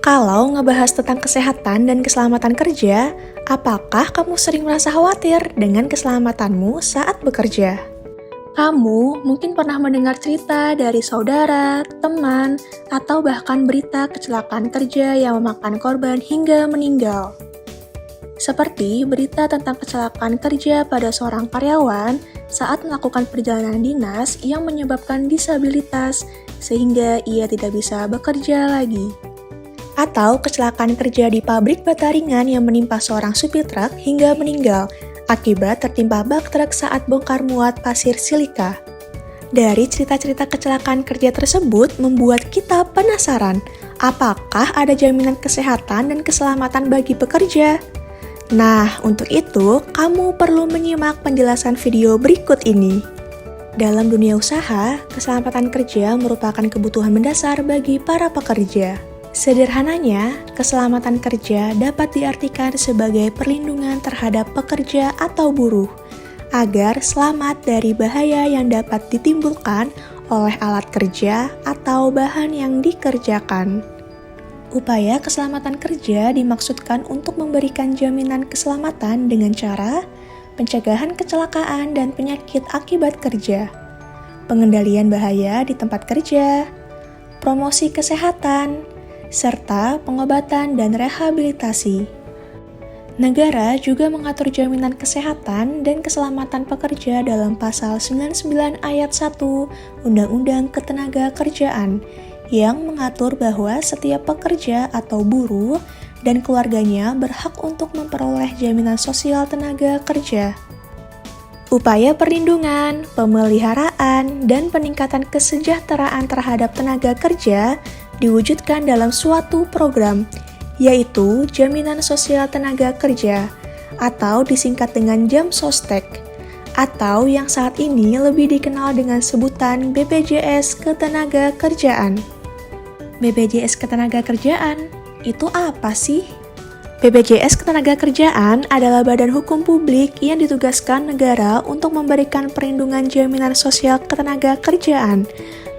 Kalau ngebahas tentang kesehatan dan keselamatan kerja, apakah kamu sering merasa khawatir dengan keselamatanmu saat bekerja? Kamu mungkin pernah mendengar cerita dari saudara, teman, atau bahkan berita kecelakaan kerja yang memakan korban hingga meninggal. Seperti berita tentang kecelakaan kerja pada seorang karyawan saat melakukan perjalanan dinas yang menyebabkan disabilitas sehingga ia tidak bisa bekerja lagi. Atau kecelakaan kerja di pabrik bata ringan yang menimpa seorang supir truk hingga meninggal akibat tertimpa bak truk saat bongkar muat pasir silika. Dari cerita-cerita kecelakaan kerja tersebut membuat kita penasaran, apakah ada jaminan kesehatan dan keselamatan bagi pekerja? Nah, untuk itu, kamu perlu menyimak penjelasan video berikut ini. Dalam dunia usaha, keselamatan kerja merupakan kebutuhan mendasar bagi para pekerja. Sederhananya, keselamatan kerja dapat diartikan sebagai perlindungan terhadap pekerja atau buruh, agar selamat dari bahaya yang dapat ditimbulkan oleh alat kerja atau bahan yang dikerjakan. Upaya keselamatan kerja dimaksudkan untuk memberikan jaminan keselamatan dengan cara pencegahan kecelakaan dan penyakit akibat kerja, pengendalian bahaya di tempat kerja, promosi kesehatan, serta pengobatan dan rehabilitasi. Negara juga mengatur jaminan kesehatan dan keselamatan pekerja dalam Pasal 99 Ayat 1 Undang-Undang Ketenagakerjaan yang mengatur bahwa setiap pekerja atau buruh dan keluarganya berhak untuk memperoleh jaminan sosial tenaga kerja. Upaya perlindungan, pemeliharaan, dan peningkatan kesejahteraan terhadap tenaga kerja diwujudkan dalam suatu program, yaitu Jaminan Sosial Tenaga Kerja, atau disingkat dengan JAMSOSTEK, atau yang saat ini lebih dikenal dengan sebutan BPJS Ketenagakerjaan. BPJS Ketenagakerjaan, itu apa sih? BPJS Ketenagakerjaan adalah badan hukum publik yang ditugaskan negara untuk memberikan perlindungan jaminan sosial ketenagakerjaan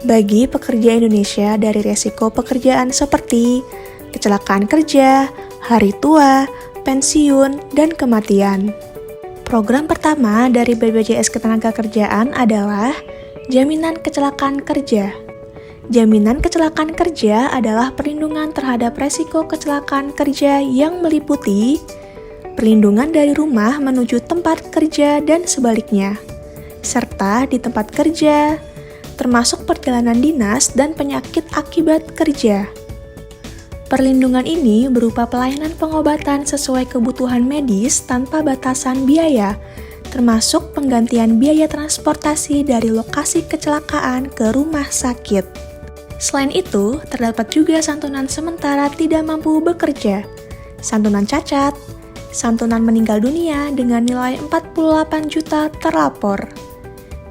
bagi pekerja Indonesia dari resiko pekerjaan seperti kecelakaan kerja, hari tua, pensiun, dan kematian. Program pertama dari BPJS Ketenagakerjaan adalah Jaminan Kecelakaan Kerja. Jaminan kecelakaan kerja adalah perlindungan terhadap resiko kecelakaan kerja yang meliputi perlindungan dari rumah menuju tempat kerja dan sebaliknya, serta di tempat kerja, termasuk perjalanan dinas dan penyakit akibat kerja. Perlindungan ini berupa pelayanan pengobatan sesuai kebutuhan medis tanpa batasan biaya, termasuk penggantian biaya transportasi dari lokasi kecelakaan ke rumah sakit. Selain itu, terdapat juga santunan sementara tidak mampu bekerja, santunan cacat, santunan meninggal dunia dengan nilai 48 juta terlapor.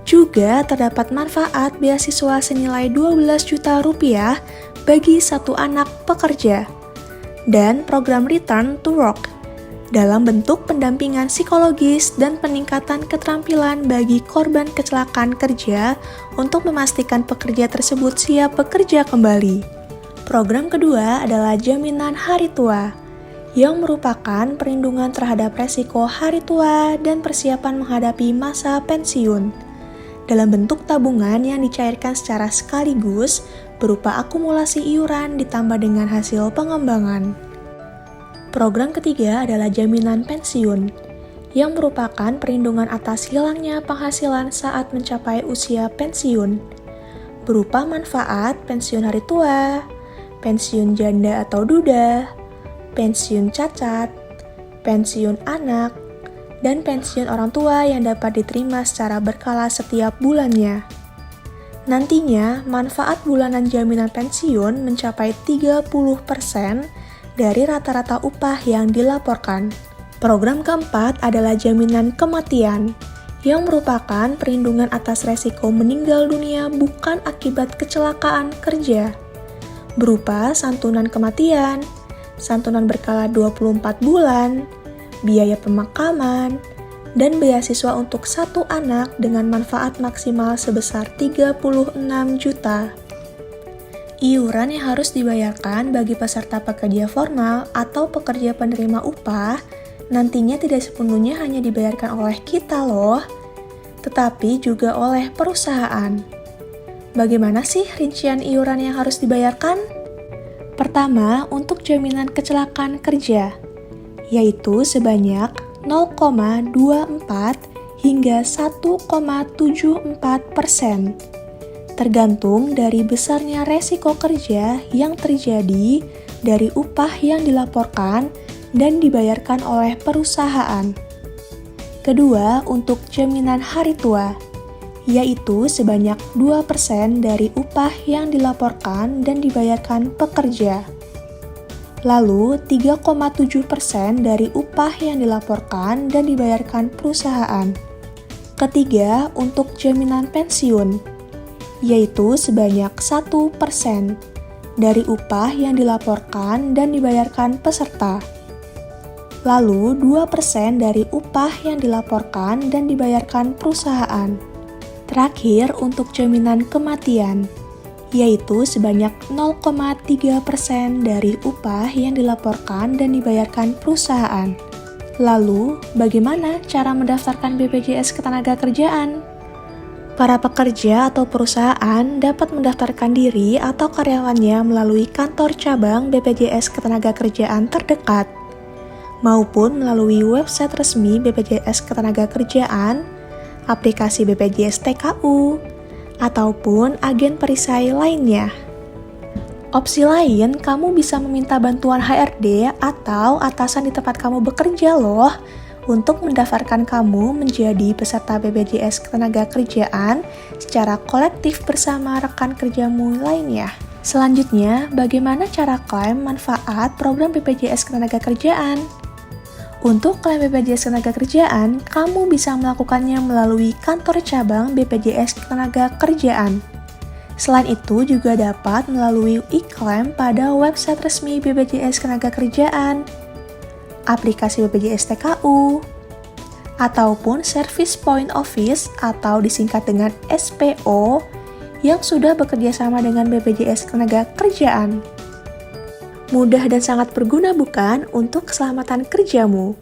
Juga terdapat manfaat beasiswa senilai 12 juta rupiah bagi satu anak pekerja, dan program Return to Work dalam bentuk pendampingan psikologis dan peningkatan keterampilan bagi korban kecelakaan kerja untuk memastikan pekerja tersebut siap bekerja kembali. Program kedua adalah Jaminan Hari Tua, yang merupakan perlindungan terhadap resiko hari tua dan persiapan menghadapi masa pensiun dalam bentuk tabungan yang dicairkan secara sekaligus berupa akumulasi iuran ditambah dengan hasil pengembangan. Program ketiga adalah Jaminan Pensiun, yang merupakan perlindungan atas hilangnya penghasilan saat mencapai usia pensiun, berupa manfaat pensiun hari tua, pensiun janda atau duda, pensiun cacat, pensiun anak, dan pensiun orang tua yang dapat diterima secara berkala setiap bulannya. Nantinya, manfaat bulanan jaminan pensiun mencapai 30% dari rata-rata upah yang dilaporkan. Program keempat adalah Jaminan Kematian, yang merupakan perlindungan atas resiko meninggal dunia bukan akibat kecelakaan kerja, berupa santunan kematian, santunan berkala 24 bulan, biaya pemakaman, dan beasiswa untuk satu anak dengan manfaat maksimal sebesar 36 juta. Iuran yang harus dibayarkan bagi peserta pekerja formal atau pekerja penerima upah nantinya tidak sepenuhnya hanya dibayarkan oleh kita loh, tetapi juga oleh perusahaan. Bagaimana sih rincian iuran yang harus dibayarkan? Pertama, untuk jaminan kecelakaan kerja, yaitu sebanyak 0,24 hingga 1,74%, tergantung dari besarnya resiko kerja yang terjadi dari upah yang dilaporkan dan dibayarkan oleh perusahaan. Kedua, untuk jaminan hari tua, yaitu sebanyak 2% dari upah yang dilaporkan dan dibayarkan pekerja. Lalu, 3,7% dari upah yang dilaporkan dan dibayarkan perusahaan. Ketiga, untuk jaminan pensiun, yaitu sebanyak 1% dari upah yang dilaporkan dan dibayarkan peserta. Lalu, 2% dari upah yang dilaporkan dan dibayarkan perusahaan. Terakhir, untuk jaminan kematian, yaitu sebanyak 0,3% dari upah yang dilaporkan dan dibayarkan perusahaan. Lalu, bagaimana cara mendaftarkan BPJS Ketenagakerjaan? Para pekerja atau perusahaan dapat mendaftarkan diri atau karyawannya melalui kantor cabang BPJS Ketenagakerjaan terdekat, maupun melalui website resmi BPJS Ketenagakerjaan, aplikasi BPJS TKU, ataupun agen perisai lainnya. Opsi lain, kamu bisa meminta bantuan HRD atau atasan di tempat kamu bekerja loh, untuk mendaftarkan kamu menjadi peserta BPJS Ketenagakerjaan secara kolektif bersama rekan kerjamu lainnya. Selanjutnya, bagaimana cara klaim manfaat program BPJS Ketenagakerjaan? Untuk klaim BPJS Ketenagakerjaan, kamu bisa melakukannya melalui kantor cabang BPJS Ketenagakerjaan. Selain itu, juga dapat melalui e-klaim pada website resmi BPJS Ketenagakerjaan, aplikasi BPJS TKU, ataupun Service Point Office atau disingkat dengan SPO yang sudah bekerja sama dengan BPJS Ketenagakerjaan. Mudah dan sangat berguna bukan untuk keselamatan kerjamu?